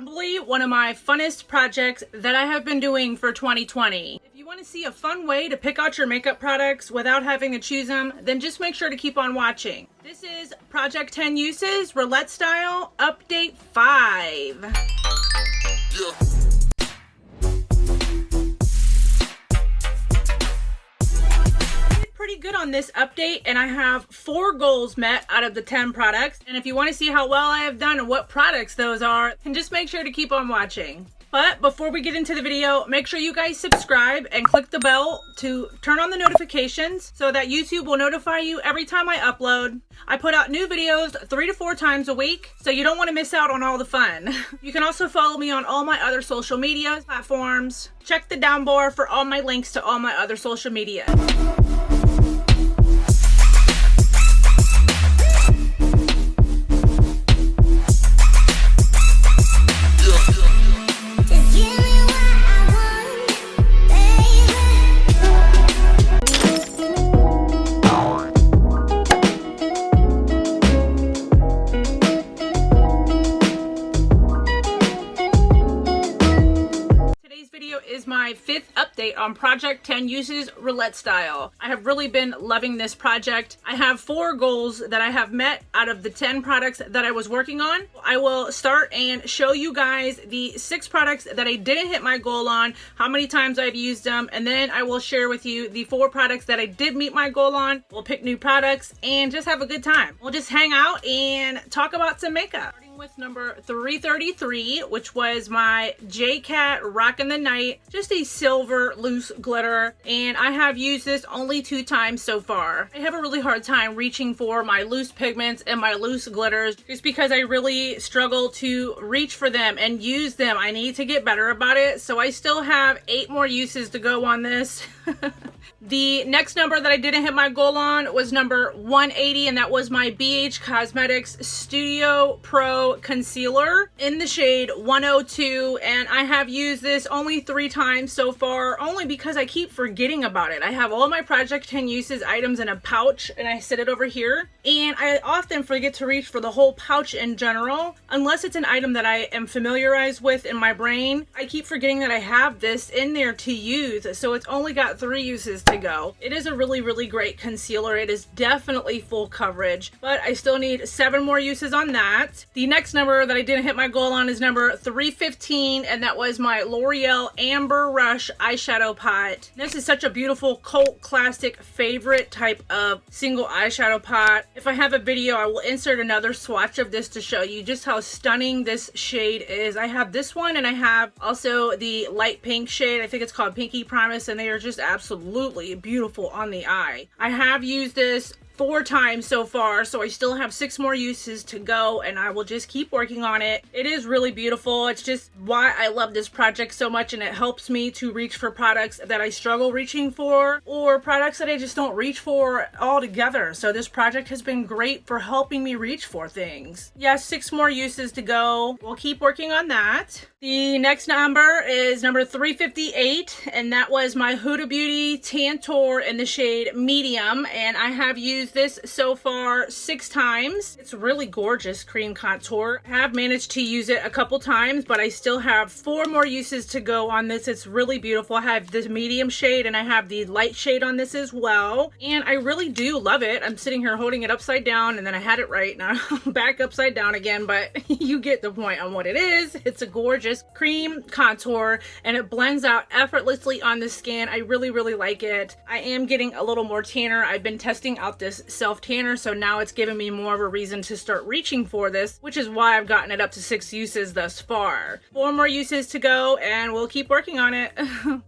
probably one of my funnest projects that I have been doing for 2020. If you want to see a fun way to pick out your makeup products without having to choose them, then just make sure to keep on watching. This is Project 10 Uses, Roulette Style, Update 5. Yeah. Pretty good on this update, and I have 4 goals met out of the 10 products. And if you want to see how well I have done and what products those are, then just make sure to keep on watching. But before we get into the video, make sure you guys subscribe and click the bell to turn on the notifications so that YouTube will notify you every time I upload. I put out new videos 3 to 4 times a week, so you don't want to miss out on all the fun. You can also follow me on all my other social media platforms. Check the down bar for all my links to all my other social media. Is my 5th update on Project 10 Uses Roulette Style. I have really been loving this project. I have 4 goals that I have met out of the 10 products that I was working on. I will start and show you guys the 6 products that I didn't hit my goal on, how many times I've used them, and then I will share with you the 4 products that I did meet my goal on. We'll pick new products and just have a good time. We'll just hang out and talk about some makeup. With number 333, which was my J-Cat Rockin' the Night, just a silver loose glitter, and I have used this only 2 times so far. I have a really hard time reaching for my loose pigments and my loose glitters just because I really struggle to reach for them and use them. I need to get better about it, so I still have 8 more uses to go on this. The next number that I didn't hit my goal on was number 180, and that was my BH Cosmetics Studio Pro Concealer in the shade 102, and I have used this only 3 times so far, only because I keep forgetting about it. I have all my Project 10 Uses items in a pouch, and I set it over here, and I often forget to reach for the whole pouch in general, unless it's an item that I am familiarized with in my brain. I keep forgetting that I have this in there to use, so it's only got 3 uses to go. It is a really great concealer. It is definitely full coverage, but I still need 7 more uses on that. The next number that I didn't hit my goal on is number 315, and that was my L'Oreal Amber Rush eyeshadow pot. This is such a beautiful cult classic favorite type of single eyeshadow pot. If I have a video, I will insert another swatch of this to show you just how stunning this shade is. I have this one, and I have also the light pink shade. I think it's called Pinky Promise, and they are just absolutely beautiful on the eye. I have used this 4 times so far, so I still have 6 more uses to go, and I will just keep working on it. It is really beautiful. It's just why I love this project so much, and it helps me to reach for products that I struggle reaching for, or products that I just don't reach for altogether. So this project has been great for helping me reach for things. Yes, 6 more uses to go. We'll keep working on that. The next number is number 358, and that was my Huda Beauty Tantour in the shade Medium, and I have used this so far 6 times. It's really gorgeous cream contour. I have managed to use it a couple times, but I still have 4 more uses to go on this. It's really beautiful. I have this medium shade and I have the light shade on this as well, and I really do love it. I'm sitting here holding it upside down, and then I had it right, now back upside down again, but you get the point on what it is. It's a gorgeous cream contour, and it blends out effortlessly on the skin. I really like it. I am getting a little more tanner. I've been testing out this self tanner, so now it's given me more of a reason to start reaching for this, which is why I've gotten it up to 6 uses thus far. 4 more uses to go, and we'll keep working on it.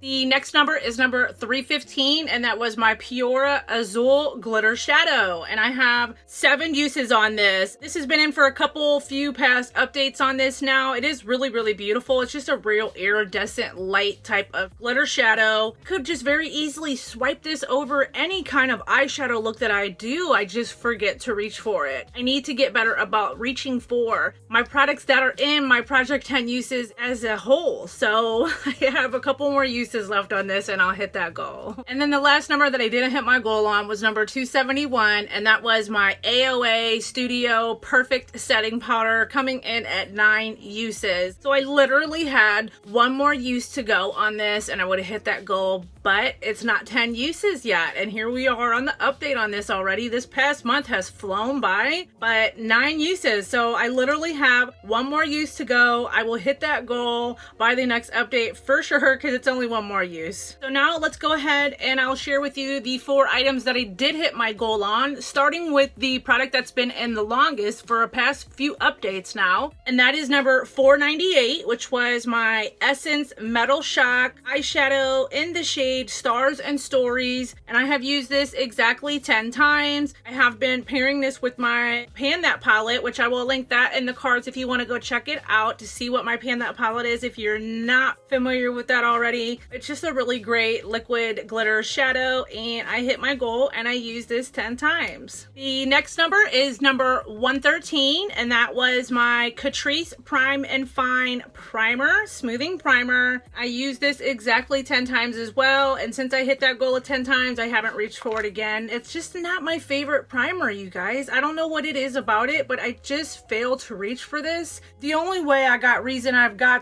The next number is number 315, and that was my Piora Azul Glitter Shadow, and I have 7 uses on this. This has been in for a few past updates on this now. It is really beautiful. It's just a real iridescent light type of glitter shadow. Could just very easily swipe this over any kind of eyeshadow look that I do, I just forget to reach for it. I need to get better about reaching for my products that are in my Project 10 uses as a whole. So I have a couple more uses left on this and I'll hit that goal. And then the last number that I didn't hit my goal on was number 271, and that was my AOA Studio Perfect Setting Powder, coming in at 9 uses. So I literally had one more use to go on this and I would have hit that goal, but it's not 10 uses yet. And here we are on the update on this already. This past month has flown by, but 9 uses. So I literally have one more use to go. I will hit that goal by the next update for sure, because it's only one more use. So now let's go ahead and I'll share with you the 4 items that I did hit my goal on, starting with the product that's been in the longest for a past few updates now. And that is number 498, which was my Essence Metal Shock eyeshadow in the shade Stars and Stories. And I have used this exactly 10 times. I have been pairing this with my Pan That palette, which I will link that in the cards if you want to go check it out to see what my Pan That palette is if you're not familiar with that already. It's just a really great liquid glitter shadow, and I hit my goal and I used this 10 times. The next number is number 113, and that was my Catrice Prime and Fine Primer, Smoothing Primer. I used this exactly 10 times as well, and since I hit that goal of 10 times, I haven't reached for it again. It's just not my favorite primer, you guys. I don't know what it is about it, but I just failed to reach for this. The only way I've got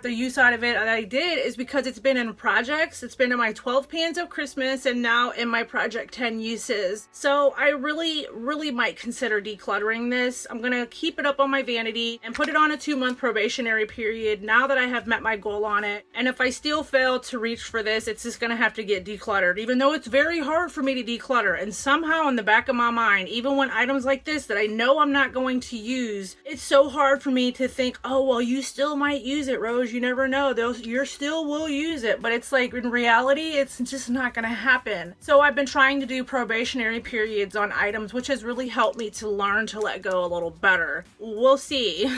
the use out of it that I did is because it's been in projects. It's been in my 12 pans of Christmas and now in my Project 10 uses. So I really might consider decluttering this. I'm gonna keep it up on my vanity and put it on a 2-month probationary period now that I have met my goal on it. And if I still fail to reach for this, it's just gonna have to get decluttered, even though it's very hard for me to declutter. And somehow in the back of my mind, even when items like this that I know I'm not going to use, it's so hard for me to think, oh, well, you still might use it, Rose. You never know. You still will use it. But it's like, in reality, it's just not going to happen. So I've been trying to do probationary periods on items, which has really helped me to learn to let go a little better. We'll see.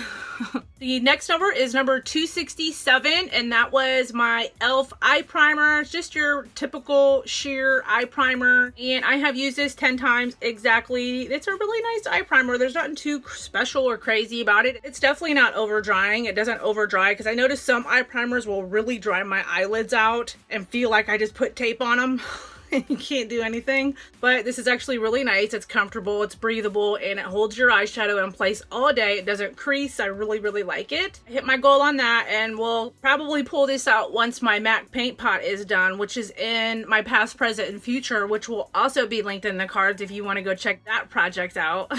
The next number is number 267, and that was my e.l.f. eye primer. It's just your typical sheer eye primer, and I have used this 10 times exactly. It's a really nice eye primer. There's nothing too special or crazy about it. It's definitely not over drying. It doesn't over dry, because I noticed some eye primers will really dry my eyelids out and feel like I just put tape on them. You can't do anything, but this is actually really nice. It's comfortable, it's breathable, and it holds your eyeshadow in place all day. It doesn't crease. I really like it. I hit my goal on that, and we'll probably pull this out once my MAC paint pot is done, which is in my past, present, and future, which will also be linked in the cards if you want to go check that project out.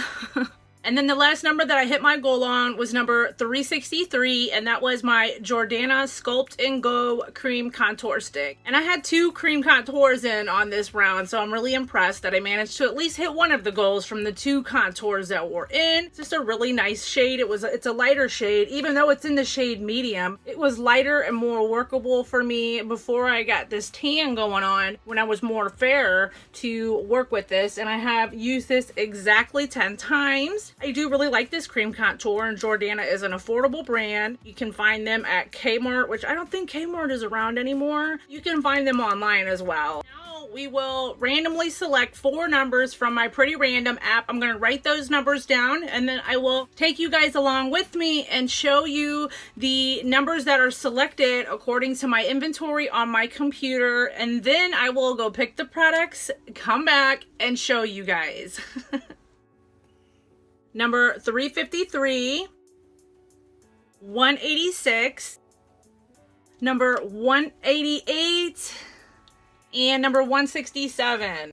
And then the last number that I hit my goal on was number 363, and that was my Jordana Sculpt and Go Cream Contour Stick. And I had 2 cream contours in on this round, so I'm really impressed that I managed to at least hit one of the goals from the 2 contours that were in. It's just a really nice shade. It's a lighter shade, even though it's in the shade medium. It was lighter and more workable for me before I got this tan going on, when I was more fair, to work with this, and I have used this exactly 10 times. I do really like this cream contour, and Jordana is an affordable brand. You can find them at Kmart, which I don't think Kmart is around anymore. You can find them online as well. Now we will randomly select 4 numbers from my Pretty Random app. I'm going to write those numbers down, and then I will take you guys along with me and show you the numbers that are selected according to my inventory on my computer, and then I will go pick the products, come back, and show you guys. Number 353, 186, number 188, and number 167.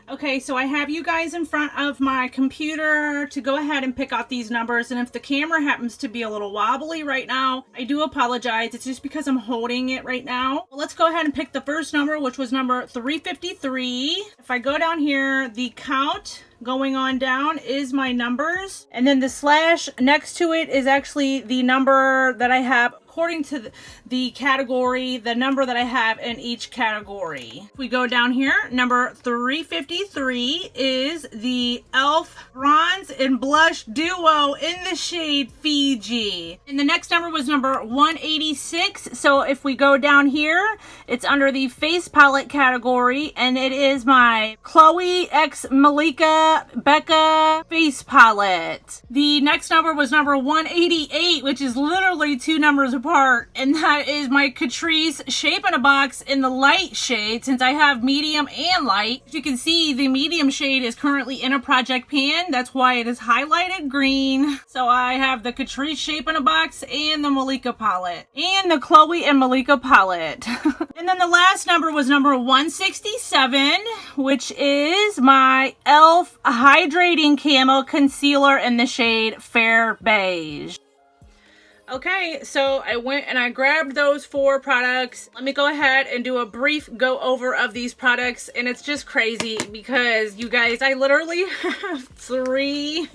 Okay, so I have you guys in front of my computer to go ahead and pick out these numbers, and if the camera happens to be a little wobbly right now, I do apologize. It's just because I'm holding it right now. Well, let's go ahead and pick the first number, which was number 353. If I go down here, the count going on down is my numbers, and then the slash next to it is actually the number that I have according to the category, the number that I have in each category. If we go down here, number 353 is the e.l.f. Bronze and Blush Duo in the shade Fiji. And the next number was number 186. So if we go down here, it's under the face palette category, and it is my Chloe x Malika Becca face palette. The next number was number 188, which is literally 2 numbers apart, and that is my Catrice Shape in a Box in the light shade, since I have medium and light. As you can see, the medium shade is currently in a project pan. That's why it is highlighted green. So I have the Catrice Shape in a Box and the Malika palette and the Chloe and Malika palette. And then the last number was number 167, which is my e.l.f. Hydrating Camo Concealer in the shade Fair Beige. Okay, so I went and I grabbed those 4 products. Let me go ahead and do a brief go over of these products. And it's just crazy because, you guys, I literally have 3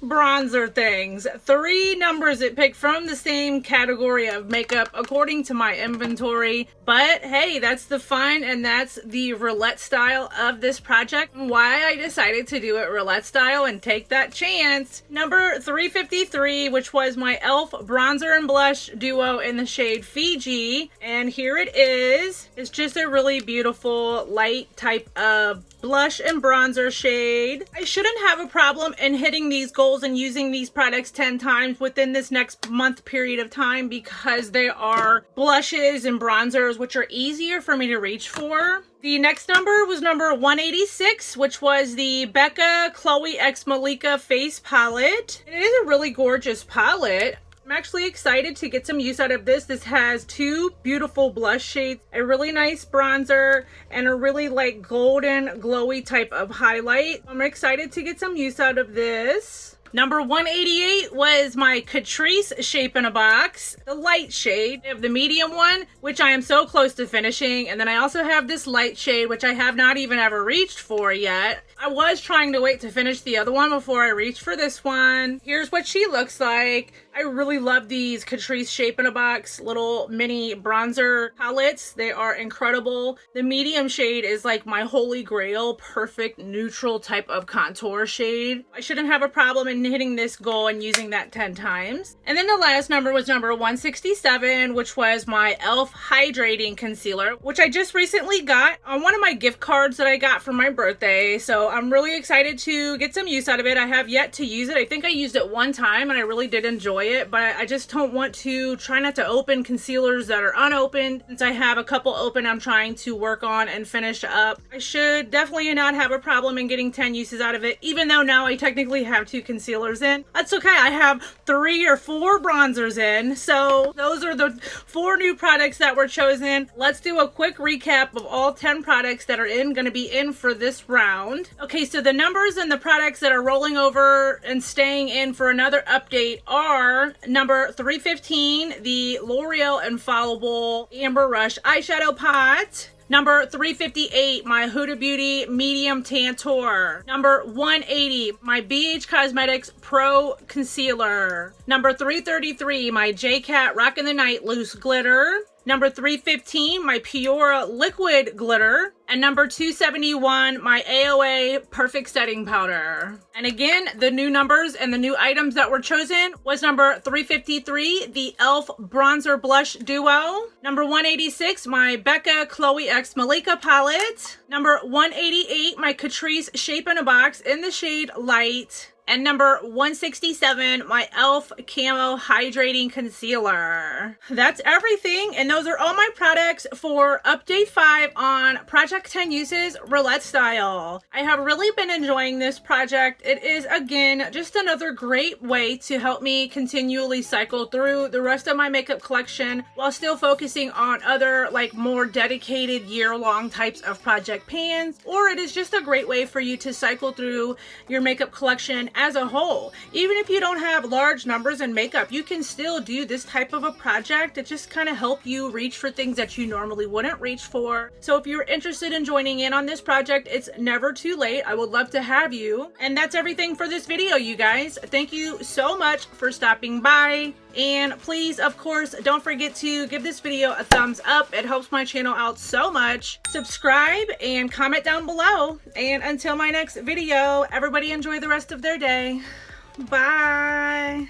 bronzer things. 3 numbers that pick from the same category of makeup according to my inventory. But hey, that's the fun and that's the roulette style of this project. And why I decided to do it roulette style and take that chance. Number 353, which was my e.l.f. Bronzer and Blush Duo in the shade Fiji. And here it is. It's just a really beautiful light type of blush and bronzer shade. I shouldn't have a problem in hitting these goals and using these products 10 times within this next month period of time, because they are blushes and bronzers which are easier for me to reach for. The next number was number 186, which was the Becca Chloe x Malika face palette. It is a really gorgeous palette. I'm actually excited to get some use out of this. This has 2 beautiful blush shades, a really nice bronzer, and a really like golden glowy type of highlight. I'm excited to get some use out of this. Number 188 was my Catrice Shape in a Box, the light shade. I have the medium one, which I am so close to finishing. And then I also have this light shade, which I have not even ever reached for yet. I was trying to wait to finish the other one before I reached for this one. Here's what she looks like. I really love these Catrice Shape in a Box little mini bronzer palettes. They are incredible. The medium shade is like my holy grail, perfect neutral type of contour shade. I shouldn't have a problem in hitting this goal and using that 10 times. And then the last number was number 167, which was my e.l.f. Hydrating Concealer, which I just recently got on one of my gift cards that I got for my birthday. So I'm really excited to get some use out of it. I have yet to use it. I think I used it one time and I really did enjoy it, but I just don't want to try not to open concealers that are unopened. Since I have a couple open I'm trying to work on and finish up, I should definitely not have a problem in getting 10 uses out of it, even though now I technically have 2 concealers in. That's okay. I have 3 or 4 bronzers in. So those are the 4 new products that were chosen. Let's do a quick recap of all 10 products that are going to be in for this round. Okay, so the numbers and the products that are rolling over and staying in for another update are number 315, the L'Oreal Infallible Amber Rush Eyeshadow Pot. Number 358, my Huda Beauty Medium Tantour. Number 180, my BH Cosmetics Pro Concealer. Number 333, my JCat Rockin' the Night Loose Glitter. Number 315, my Piora Liquid Glitter. And number 271, my AOA Perfect Setting Powder. And again, the new numbers and the new items that were chosen was number 353, the e.l.f. Bronzer Blush Duo. Number 186, my Becca Chloe x Malika palette. Number 188, my Catrice Shape in a Box in the shade Light. And number 167, my e.l.f. Camo Hydrating Concealer. That's everything, and those are all my products for Update 5 on Project 10 Uses Roulette Style. I have really been enjoying this project. It is, again, just another great way to help me continually cycle through the rest of my makeup collection while still focusing on other, like, more dedicated year-long types of project pans. Or it is just a great way for you to cycle through your makeup collection as a whole. Even if you don't have large numbers in makeup, you can still do this type of a project. It just kind of help you reach for things that you normally wouldn't reach for. So if you're interested in joining in on this project, it's never too late. I would love to have you. And that's everything for this video, you guys. Thank you so much for stopping by. And please, of course, don't forget to give this video a thumbs up. It helps my channel out so much. Subscribe and comment down below. And until my next video, everybody enjoy the rest of their day. Bye.